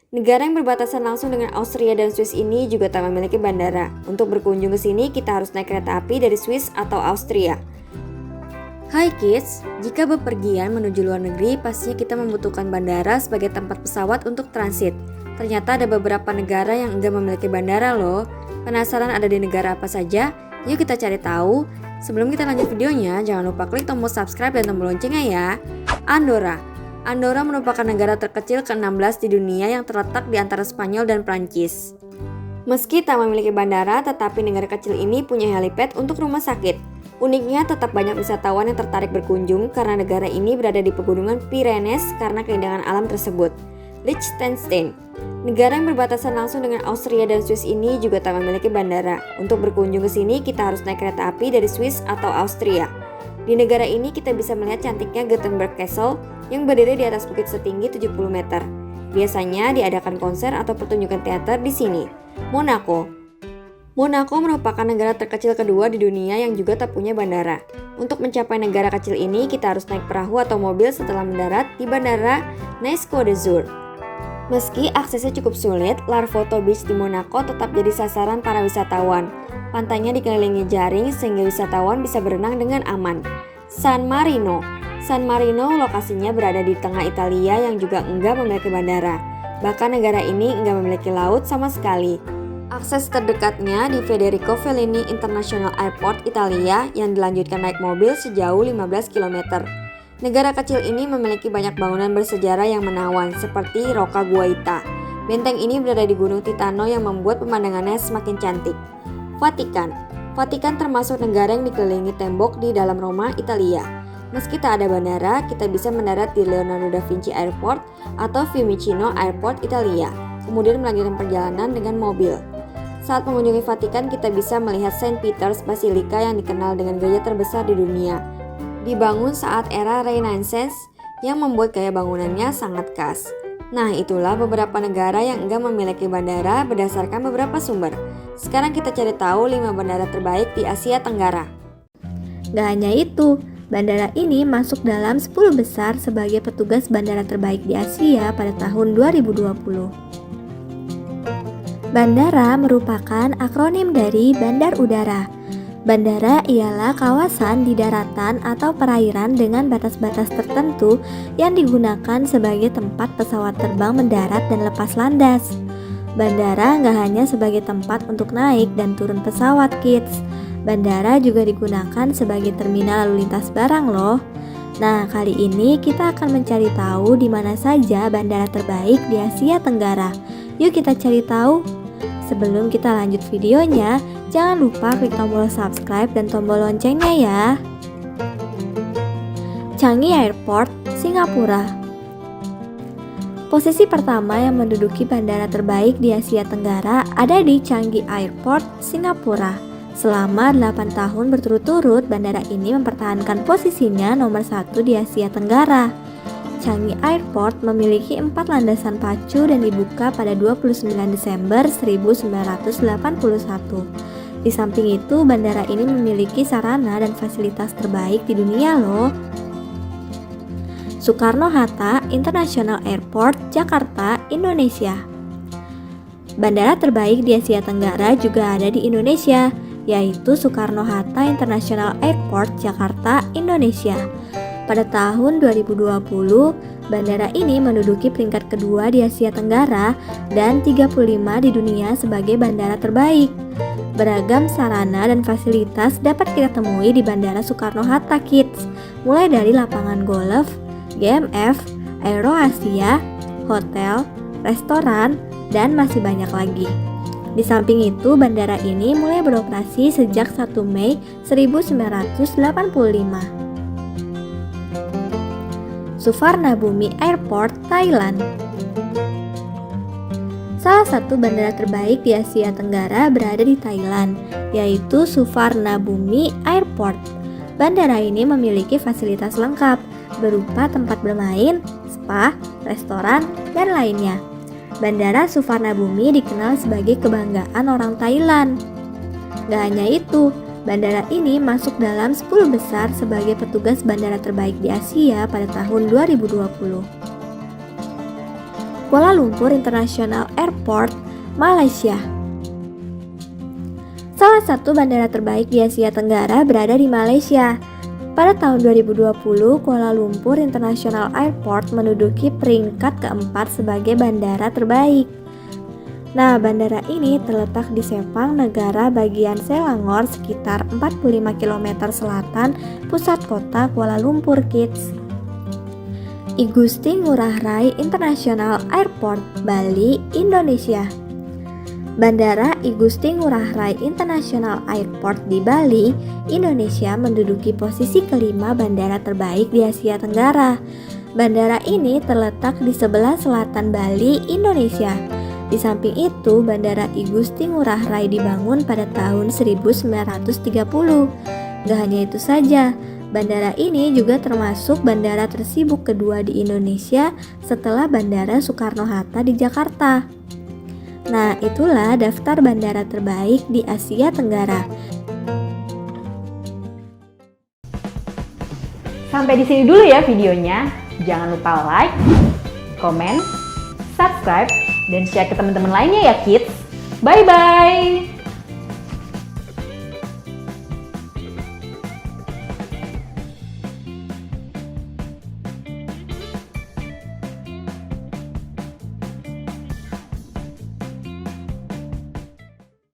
Negara yang berbatasan langsung dengan Austria dan Swiss ini juga tak memiliki bandara. Untuk berkunjung ke sini, kita harus naik kereta api dari Swiss atau Austria. Hai kids, jika bepergian menuju luar negeri, pastinya kita membutuhkan bandara sebagai tempat pesawat untuk transit. Ternyata ada beberapa negara yang enggak memiliki bandara loh. Penasaran ada di negara apa saja? Yuk kita cari tahu. Sebelum kita lanjut videonya, jangan lupa klik tombol subscribe dan tombol loncengnya ya. Andorra merupakan negara terkecil ke-16 di dunia yang terletak di antara Spanyol dan Prancis. Meski tak memiliki bandara, tetapi negara kecil ini punya helipad untuk rumah sakit. Uniknya, tetap banyak wisatawan yang tertarik berkunjung karena negara ini berada di pegunungan Pyrenees karena keindahan alam tersebut. Liechtenstein, negara yang berbatasan langsung dengan Austria dan Swiss ini juga tak memiliki bandara. Untuk berkunjung ke sini, kita harus naik kereta api dari Swiss atau Austria. Di negara ini kita bisa melihat cantiknya Gothenburg Castle yang berdiri di atas bukit setinggi 70 meter. Biasanya diadakan konser atau pertunjukan teater di sini. Monaco merupakan negara terkecil kedua di dunia yang juga tak punya bandara. Untuk mencapai negara kecil ini, kita harus naik perahu atau mobil setelah mendarat di bandara Nice-Côte-d'Azur. Meski aksesnya cukup sulit, Larvotto Beach di Monaco tetap jadi sasaran para wisatawan. Pantainya dikelilingi jaring sehingga wisatawan bisa berenang dengan aman. San Marino lokasinya berada di tengah Italia yang juga enggak memiliki bandara. Bahkan negara ini enggak memiliki laut sama sekali. Akses terdekatnya di Federico Fellini International Airport Italia yang dilanjutkan naik mobil sejauh 15 km. Negara kecil ini memiliki banyak bangunan bersejarah yang menawan seperti Rocca Guaita. Benteng ini berada di Gunung Titano yang membuat pemandangannya semakin cantik. Vatikan termasuk negara yang dikelilingi tembok di dalam Roma, Italia. Meski tak ada bandara, kita bisa mendarat di Leonardo da Vinci Airport atau Fiumicino Airport, Italia, kemudian melanjutkan perjalanan dengan mobil. Saat mengunjungi Vatikan, kita bisa melihat Saint Peter's Basilica yang dikenal dengan gereja terbesar di dunia. Dibangun saat era Renaissance yang membuat gaya bangunannya sangat khas. Nah, itulah beberapa negara yang enggak memiliki bandara berdasarkan beberapa sumber. Sekarang kita cari tahu 5 bandara terbaik di Asia Tenggara. Gak hanya itu, bandara ini masuk dalam 10 besar sebagai petugas bandara terbaik di Asia pada tahun 2020. Bandara merupakan akronim dari Bandar Udara. Bandara ialah kawasan di daratan atau perairan dengan batas-batas tertentu yang digunakan sebagai tempat pesawat terbang mendarat dan lepas landas. Bandara nggak hanya sebagai tempat untuk naik dan turun pesawat, kids. Bandara juga digunakan sebagai terminal lalu lintas barang loh. Nah, kali ini kita akan mencari tahu di mana saja bandara terbaik di Asia Tenggara. Yuk kita cari tahu. Sebelum kita lanjut videonya, jangan lupa klik tombol subscribe dan tombol loncengnya ya. Changi Airport, Singapura. Posisi pertama yang menduduki bandara terbaik di Asia Tenggara ada di Changi Airport, Singapura. Selama 8 tahun berturut-turut, bandara ini mempertahankan posisinya nomor 1 di Asia Tenggara. Changi Airport memiliki 4 landasan pacu dan dibuka pada 29 Desember 1981. Di samping itu, bandara ini memiliki sarana dan fasilitas terbaik di dunia loh. Soekarno-Hatta International Airport, Jakarta, Indonesia. Bandara terbaik di Asia Tenggara juga ada di Indonesia, yaitu Soekarno-Hatta International Airport, Jakarta, Indonesia. Pada tahun 2020, bandara ini menduduki peringkat kedua di Asia Tenggara dan 35 di dunia sebagai bandara terbaik. Beragam sarana dan fasilitas dapat kita temui di Bandara Soekarno-Hatta, kids, mulai dari lapangan golf, GMF, AeroAsia, hotel, restoran, dan masih banyak lagi. Di samping itu, bandara ini mulai beroperasi sejak 1 Mei 1985. Suvarnabhumi Airport, Thailand. Salah satu bandara terbaik di Asia Tenggara berada di Thailand, yaitu Suvarnabhumi Airport. Bandara ini memiliki fasilitas lengkap berupa tempat bermain, spa, restoran, dan lainnya. Bandara Suvarnabhumi dikenal sebagai kebanggaan orang Thailand. Gak hanya itu, bandara ini masuk dalam 10 besar sebagai petugas bandara terbaik di Asia pada tahun 2020. Kuala Lumpur International Airport, Malaysia. Salah satu bandara terbaik di Asia Tenggara berada di Malaysia. Pada tahun 2020, Kuala Lumpur International Airport menduduki peringkat keempat sebagai bandara terbaik. Nah, bandara ini terletak di Sepang, negara bagian Selangor, sekitar 45 km selatan pusat kota Kuala Lumpur, Kids. I Gusti Ngurah Rai International Airport, Bali, Indonesia. Bandara I Gusti Ngurah Rai International Airport di Bali, Indonesia menduduki posisi kelima bandara terbaik di Asia Tenggara. Bandara ini terletak di sebelah selatan Bali, Indonesia. Di samping itu, Bandara I Gusti Ngurah Rai dibangun pada tahun 1930. Gak hanya itu saja, bandara ini juga termasuk bandara tersibuk kedua di Indonesia setelah Bandara Soekarno-Hatta di Jakarta. Nah, itulah daftar bandara terbaik di Asia Tenggara. Sampai di sini dulu ya videonya. Jangan lupa like, komen, subscribe, dan share ke teman-teman lainnya ya kids. Bye-bye!